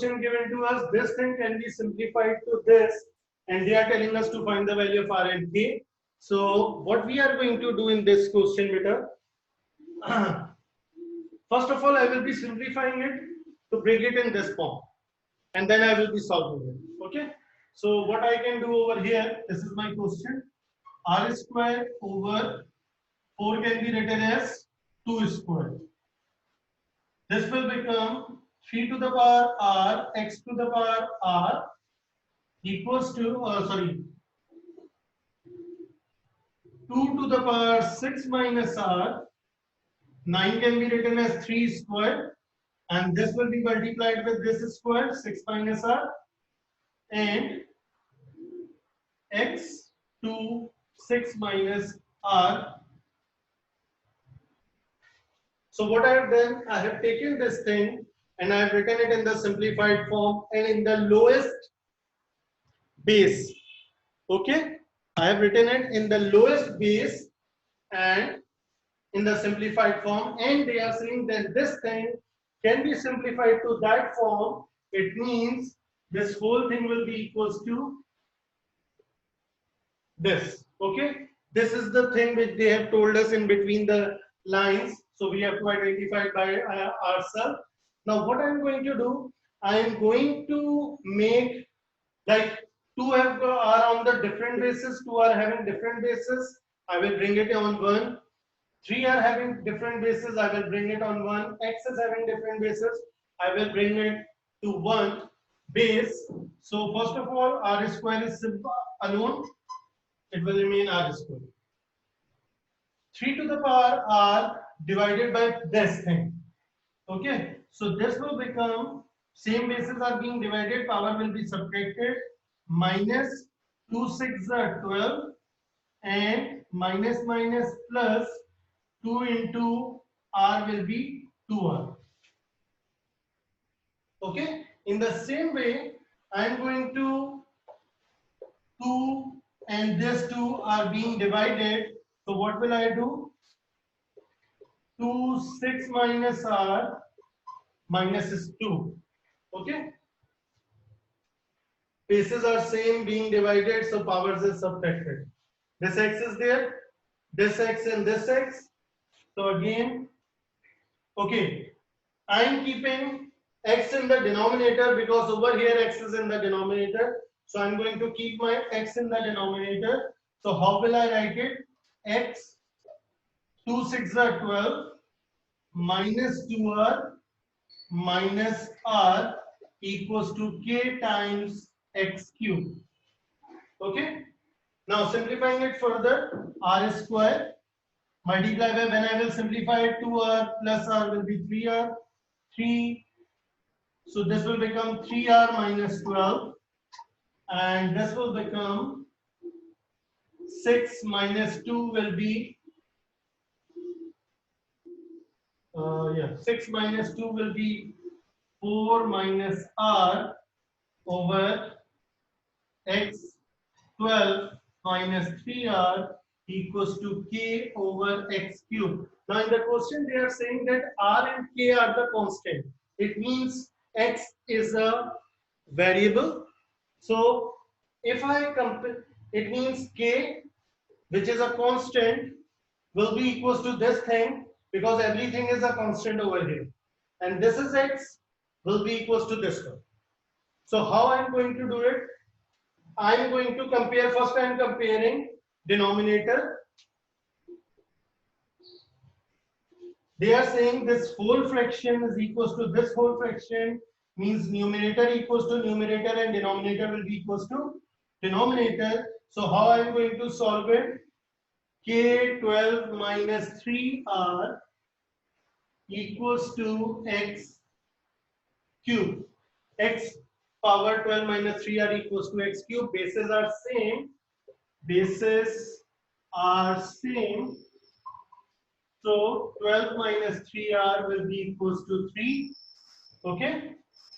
question given to us, this thing can be simplified to this, and they are telling us to find the value of R and K. So what we are going to do in this question, beta, first of all, I will be simplifying it to bring it in this form, and then I will be solving it. Okay. So what I can do over here, this is my question. R square over 4 can be written as 2 square. This will become 3 to the power r x to the power r equals to, 2 to the power 6 minus r. 9 can be written as 3 square, and this will be multiplied with this square, 6 minus r, and x to 6 minus r. So what I have done, I have taken this thing and I have written it in the simplified form and in the lowest base. Okay, I have written it in the lowest base and in the simplified form, and they are saying that this thing can be simplified to that form. It means this whole thing will be equals to this. Okay, this is the thing which they have told us in between the lines, so we have to identify it by ourselves. Now what I am going to do, I am going to make, like, two are on the different bases, two are having different bases, I will bring it on one. 3 are having different bases, I will bring it on 1. X is having different bases, I will bring it to 1 base. So first of all, r square is alone, it will remain r square. 3 to the power r divided by this thing. Okay, so this will become, same bases are being divided, power will be subtracted, minus 2 6 are 12, and minus minus plus 2 into r will be 2r. Okay, in the same way, I am going to 2 and this 2 are being divided. So what will I do? 2 6 minus r minus is 2. Okay, bases are same being divided, so powers is subtracted. This x is there, this x and this x. So again, okay, I am keeping x in the denominator because over here x is in the denominator. So I am going to keep my x in the denominator. So how will I write it? X 2 6 are 12 minus 2r minus r equals to k times x cube. Okay. Now simplifying it further, r square multiply by, when I will simplify it, 2r plus r will be 3r. 3, so this will become 3r minus 12, and this will become 6 minus 2 will be 6 minus 2 will be 4 minus r over x 12 minus 3r equals to k over x cube. Now in the question they are saying that r and k are the constant. It means x is a variable. So if I compare, it means k, which is a constant, will be equals to this thing because everything is a constant over here, and this is x will be equals to this one. So how I am going to do it? I am going to compare, first I am comparing denominator. They are saying this whole fraction is equals to this whole fraction, means numerator equals to numerator and denominator will be equals to denominator. So how I am going to solve it? K12 minus 3r equals to x cube. X power 12 minus 3r equals to x cube. Bases are same. Bases are same. So 12 minus 3r will be equals to 3. Okay.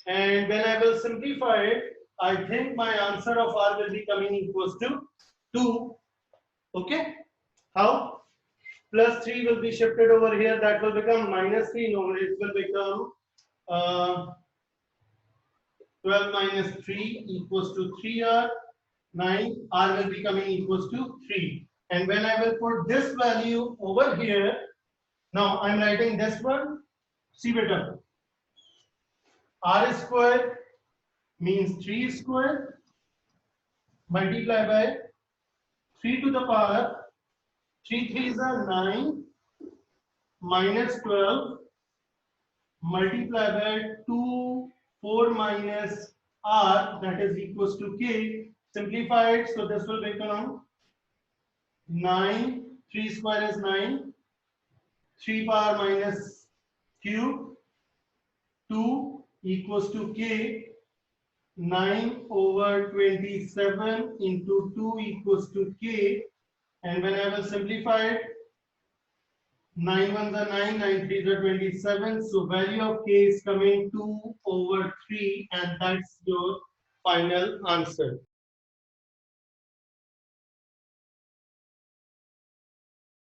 And when I will simplify it, I think my answer of r will be coming equals to 2. Okay. How? Plus 3 will be shifted over here. That will become minus 3. No, it will become 12 minus 3 equals to 3r. 9, r will be coming equals to 3. And when I will put this value over here, now I'm writing this one. See beta, r square means 3 square multiply by 3 to the power 3 3s are 9 minus 12 multiply by 2 4 minus r, that is equals to k. Simplify it, so this will become 9, 3 square is 9, 3 power minus cube 2 equals to k. 9 over 27 into 2 equals to k, and when I will simplify it, 9 ones are 9, 9 threes are 27, so value of k is coming 2 over 3, and that's your final answer.